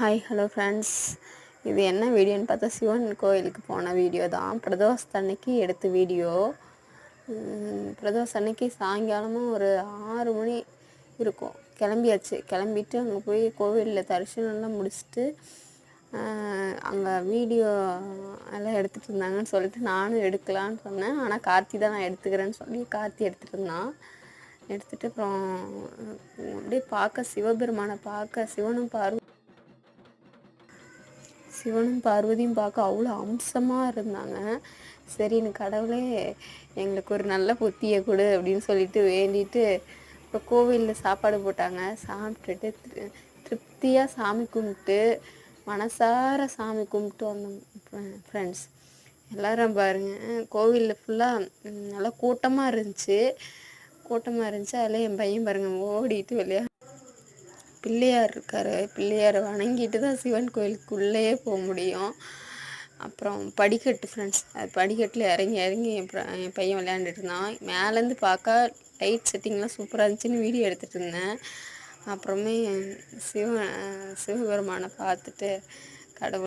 Hi hello friends. இது என்ன வீடியோன்னு பார்த்தா சிவன் கோயிலுக்கு போன வீடியோ தான். பிரதோஷத்து அன்னைக்கு எடுத்த வீடியோ. பிரதோஷம் அன்னைக்கு சாயங்காலமும் ஒரு 6 மணி இருக்கும். கிளம்பிட்டு அங்கே போய் கோவிலில் தரிசனம்லாம் முடிச்சுட்டு அங்கே வீடியோ எல்லாம் எடுத்துகிட்டு இருந்தாங்கன்னு சொல்லிட்டு நானும் எடுக்கலான்னு சொன்னேன். ஆனால் கார்த்தி தான் நான் எடுத்துக்கிறேன்னு சொல்லி கார்த்தி எடுத்துகிட்டு இருந்தான். எடுத்துகிட்டு அப்புறம் அப்படியே பார்க்க சிவபெருமானை பார்க்க சிவனும் பார்வதியும் பார்க்க அவ்வளோ அம்சமாக இருந்தாங்க. சரின்னு கடவுளே எங்களுக்கு ஒரு நல்ல புத்தியை கொடு அப்படின்னு சொல்லிட்டு வேண்டிட்டு இப்போ கோவிலில் சாப்பாடு போட்டாங்க. சாப்பிட்டுட்டு திருப்தியாக சாமி கும்பிட்டு மனசார சாமி கும்பிட்டு வந்தோம் ஃப்ரெண்ட்ஸ். எல்லோரும் பாருங்கள், கோவிலில் ஃபுல்லாக நல்லா கூட்டமாக இருந்துச்சு. அதில் என் பையன் பாருங்கள் ஓடிட்டு வெளியே பிள்ளையார் இருக்கார். பிள்ளையாரை வணங்கிட்டு தான் சிவன் கோயிலுக்குள்ளேயே போக முடியும். அப்புறம் படிக்கட்டு ஃப்ரெண்ட்ஸ், அது படிக்கட்டில் இறங்கி என் பையன் விளையாண்டுட்டு இருந்தான். மேலேருந்து பார்க்க லைட் செட்டிங்லாம் சூப்பராக இருந்துச்சுன்னு வீடியோ எடுத்துகிட்டு இருந்தேன். அப்புறமே சிவபெருமானை பார்த்துட்டு கடவுள்